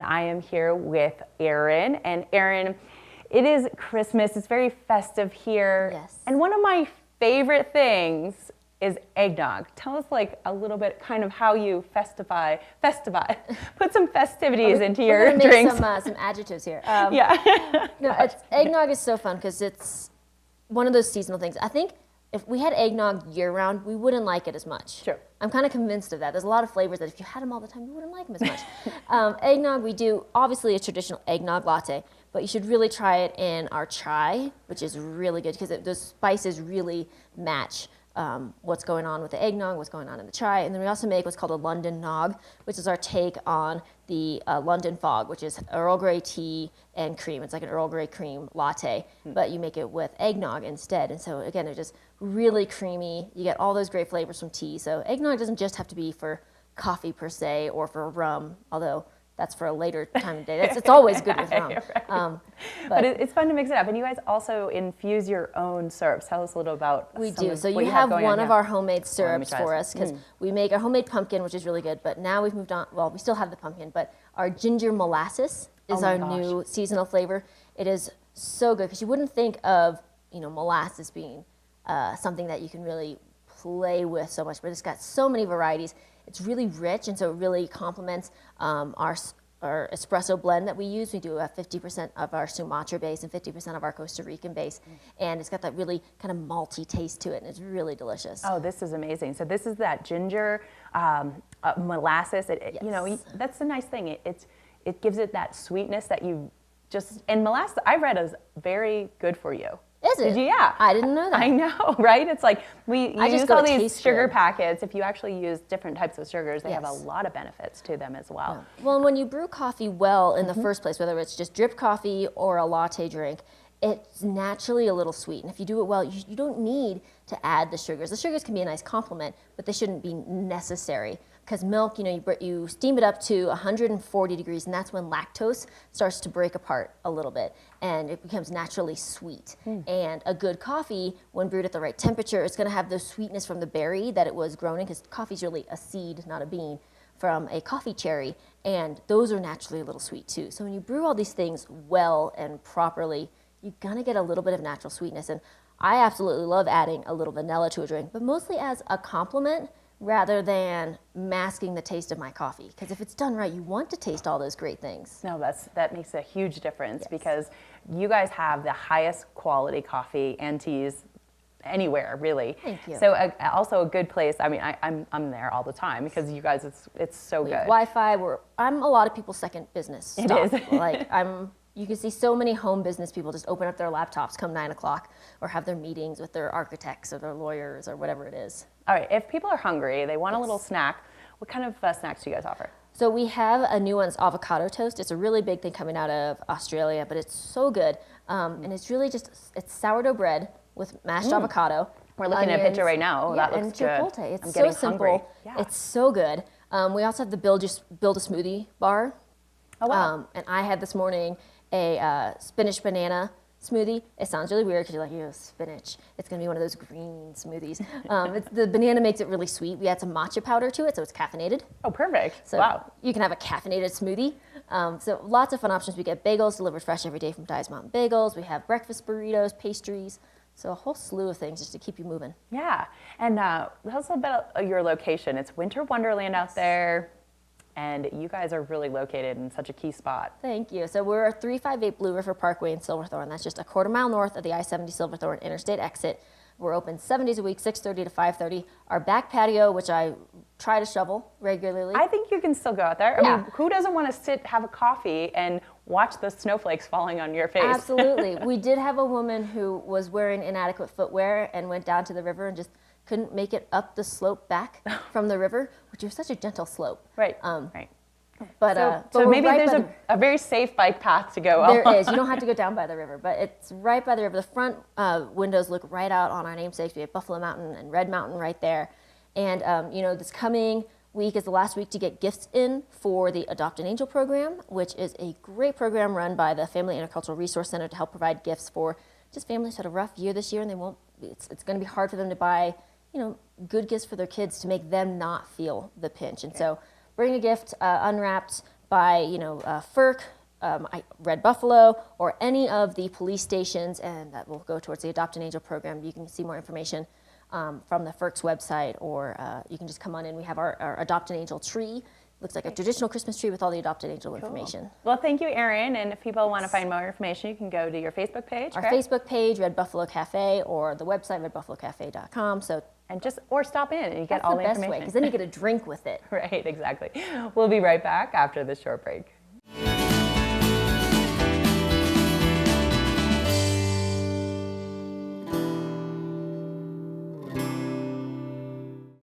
I am here with Erin. And Erin, it is Christmas. It's very festive here. Yes. And one of my favorite things is eggnog. Tell us like a little bit kind of how you festify, put some festivities into your We're gonna drinks. make some adjectives here. Yeah. No, eggnog is so fun because it's one of those seasonal things. I think if we had eggnog year-round, we wouldn't like it as much. Sure. I'm kind of convinced of that. There's a lot of flavors that if you had them all the time, you wouldn't like them as much. Eggnog, we do obviously a traditional eggnog latte, but you should really try it in our chai, which is really good because the spices really match what's going on with the eggnog, what's going on in the chai. And then we also make what's called a London Nog, which is our take on the London Fog, which is Earl Grey tea and cream. It's like an Earl Grey cream latte, but you make it with eggnog instead. And so again, it's just really creamy. You get all those great flavors from tea. So eggnog doesn't just have to be for coffee per se or for rum, although that's for a later time of day. It's always good with rum. Right. But it's fun to mix it up. And you guys also infuse your own syrups. Tell us a little about We some do. of So what you have going one on of here. our homemade syrups try for this. us because we make a homemade pumpkin, which is really good. But now we've moved on. Well, we still have the pumpkin, but our ginger molasses is Oh my our gosh. new seasonal flavor. It is so good because you wouldn't think of molasses being something that you can really play with so much, but it's got so many varieties. It's really rich, and so it really complements our espresso blend that we use. We do 50% of our Sumatra base and 50% of our Costa Rican base, and it's got that really kind of malty taste to it, and it's really delicious. Oh, this is amazing. So this is that ginger molasses. Yes. That's the nice thing. It gives it that sweetness that you just, and molasses I've read is very good for you. Is it? Did you? Yeah. I didn't know that. I know, right? It's like you I just use go all to these taste sugar good. packets. If you actually use different types of sugars, they have a Yes. lot of benefits to them as well. Well, and when you brew coffee well in the first place, whether it's just drip coffee or a latte drink, it's naturally a little sweet. And if you do it well, you don't need to add the sugars. The sugars can be a nice complement, but they shouldn't be necessary. Because milk, you steam it up to 140 degrees, and that's when lactose starts to break apart a little bit, and it becomes naturally sweet. And a good coffee, when brewed at the right temperature, is going to have the sweetness from the berry that it was grown in, because coffee's really a seed, not a bean, from a coffee cherry, and those are naturally a little sweet too. So when you brew all these things well and properly, you're going to get a little bit of natural sweetness. And I absolutely love adding a little vanilla to a drink, but mostly as a compliment rather than masking the taste of my coffee. Because if it's done right, you want to taste all those great things. No, that makes a huge difference Yes. because you guys have the highest quality coffee and teas anywhere, really. Thank you. So also a good place. I mean, I'm there all the time because you guys, it's so We good. have Wi-Fi. I'm a lot of people's second business. It stop. is. You can see so many home business people just open up their laptops come 9 o'clock or have their meetings with their architects or their lawyers or whatever it is. All right, if people are hungry, they want a little snack, what kind of snacks do you guys offer? So we have a new one, it's avocado toast. It's a really big thing coming out of Australia, but it's so good. And it's really it's sourdough bread with mashed avocado. We're looking at a picture onions, right now. Oh, yeah, that looks and good. chipotle. It's I'm so getting simple. hungry. Yeah. It's so good. We also have the build a smoothie bar. Oh, wow. And I had this morning a spinach banana smoothie. It sounds really weird because you're like, spinach. It's going to be one of those green smoothies. The banana makes it really sweet. We add some matcha powder to it, so it's caffeinated. Oh, perfect. So Wow. you can have a caffeinated smoothie. So lots of fun options. We get bagels delivered fresh every day from Dyes Mountain Bagels. We have breakfast burritos, pastries. So a whole slew of things just to keep you moving. Yeah, and tell us a little bit about your location. It's Winter Wonderland out there, and you guys are really located in such a key spot. Thank you. So we're 358 Blue River Parkway in Silverthorne. That's just a quarter mile north of the I-70 Silverthorne Interstate exit. We're open 7 days a week, 6:30 to 5:30. Our back patio, which I try to shovel regularly. I think you can still go out there. I Yeah. mean, who doesn't want to have a coffee and watch the snowflakes falling on your face? Absolutely. We did have a woman who was wearing inadequate footwear and went down to the river and just couldn't make it up the slope back from the river, which was such a gentle slope. Right. Right. But, But so we're maybe right there's by a very safe bike path to go There on. is. You don't have to go down by the river, but it's right by the river. The front windows look right out on our namesakes. We have Buffalo Mountain and Red Mountain right there. And, this coming week is the last week to get gifts in for the Adopt an Angel program, which is a great program run by the Family Intercultural Resource Center to help provide gifts for just families who had a rough year this year, and it's going to be hard for them to buy, good gifts for their kids to make them not feel the pinch. And so bring a gift unwrapped, by, FERC, Red Buffalo, or any of the police stations, and that will go towards the Adopt an Angel program. You can see more information from the FERC's website, or you can just come on in. We have our Adopt an Angel tree. Looks like a traditional Christmas tree with all the Adopt an Angel information. Well, thank you, Erin. And if people want to find more information, you can go to your Facebook page. Our correct? Facebook page, Red Buffalo Cafe, or the website, redbuffalocafe.com. So or stop in and you get that's all the the best information. way, because then you get a drink with it. Right, exactly. We'll be right back after this short break.